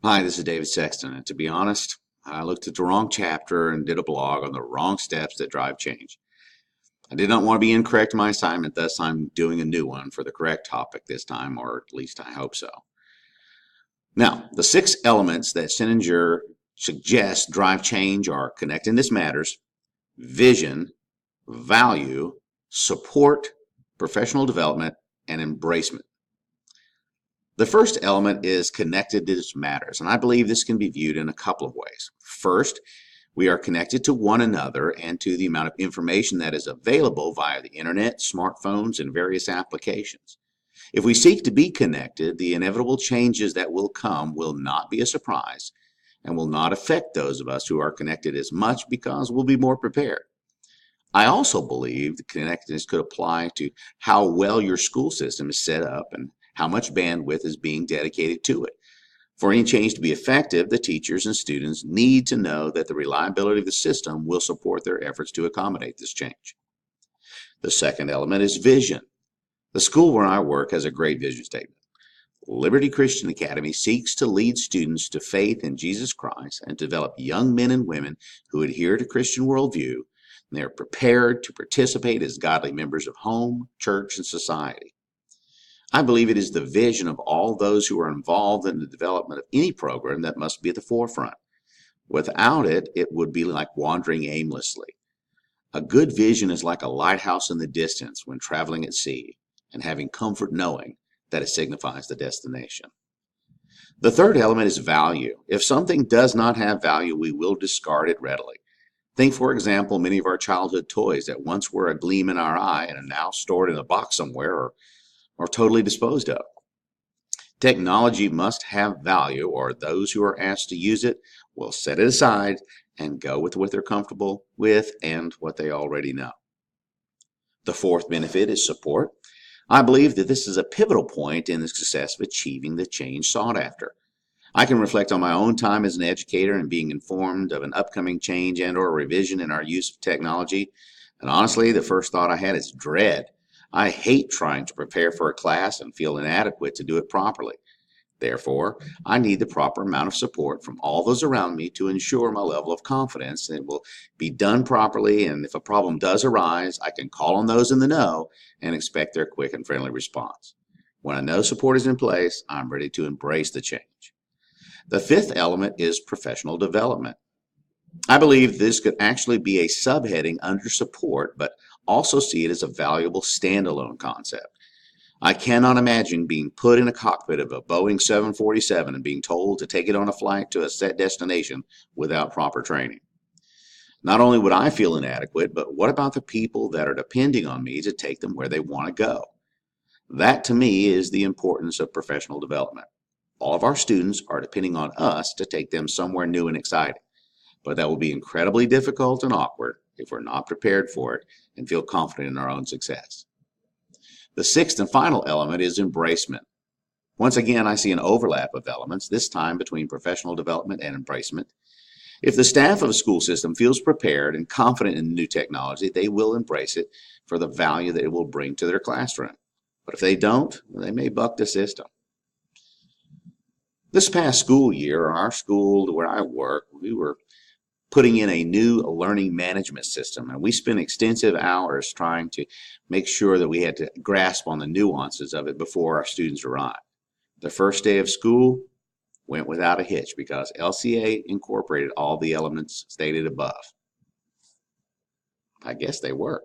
Hi, this is David Sexton, and to be honest, I looked at the wrong chapter and did a blog on the wrong steps that drive change. I did not want to be incorrect in my assignment, thus I'm doing a new one for the correct topic this time, or at least I hope so. Now, the six elements that Sinninger suggests drive change are connectedness matters, vision, value, support, professional development, and embracement. The first element is connectedness matters, and I believe this can be viewed in a couple of ways. First, we are connected to one another and to the amount of information that is available via the internet, smartphones, and various applications. If we seek to be connected, the inevitable changes that will come will not be a surprise and will not affect those of us who are connected as much because we'll be more prepared. I also believe the connectedness could apply to how well your school system is set up and how much bandwidth is being dedicated to it. For any change to be effective, the teachers and students need to know that the reliability of the system will support their efforts to accommodate this change. The second element is vision. The school where I work has a great vision statement. Liberty Christian Academy seeks to lead students to faith in Jesus Christ and develop young men and women who adhere to Christian worldview, and they are prepared to participate as godly members of home, church, and society. I believe it is the vision of all those who are involved in the development of any program that must be at the forefront. Without it, it would be like wandering aimlessly. A good vision is like a lighthouse in the distance when traveling at sea and having comfort knowing that it signifies the destination. The third element is value. If something does not have value, we will discard it readily. Think, for example, many of our childhood toys that once were a gleam in our eye and are now stored in a box somewhere or totally disposed of. Technology must have value, or those who are asked to use it will set it aside and go with what they're comfortable with and what they already know. The fourth benefit is support. I believe that this is a pivotal point in the success of achieving the change sought after. I can reflect on my own time as an educator and being informed of an upcoming change and or revision in our use of technology. And honestly, the first thought I had is dread. I hate trying to prepare for a class and feel inadequate to do it properly. Therefore, I need the proper amount of support from all those around me to ensure my level of confidence that it will be done properly, and if a problem does arise, I can call on those in the know and expect their quick and friendly response. When I know support is in place, I'm ready to embrace the change. The fifth element is professional development. I believe this could actually be a subheading under support, but also see it as a valuable standalone concept. I cannot imagine being put in a cockpit of a Boeing 747 and being told to take it on a flight to a set destination without proper training. Not only would I feel inadequate, but what about the people that are depending on me to take them where they want to go? That to me is the importance of professional development. All of our students are depending on us to take them somewhere new and exciting, but that will be incredibly difficult and awkward if we're not prepared for it and feel confident in our own success. The sixth and final element is embracement. Once again, I see an overlap of elements, this time between professional development and embracement. If the staff of a school system feels prepared and confident in new technology, they will embrace it for the value that it will bring to their classroom. But if they don't, they may buck the system. This past school year, our school where I work, we were putting in a new learning management system, and we spent extensive hours trying to make sure that we had to grasp on the nuances of it before our students arrived. The first day of school went without a hitch because LCA incorporated all the elements stated above. I guess they work.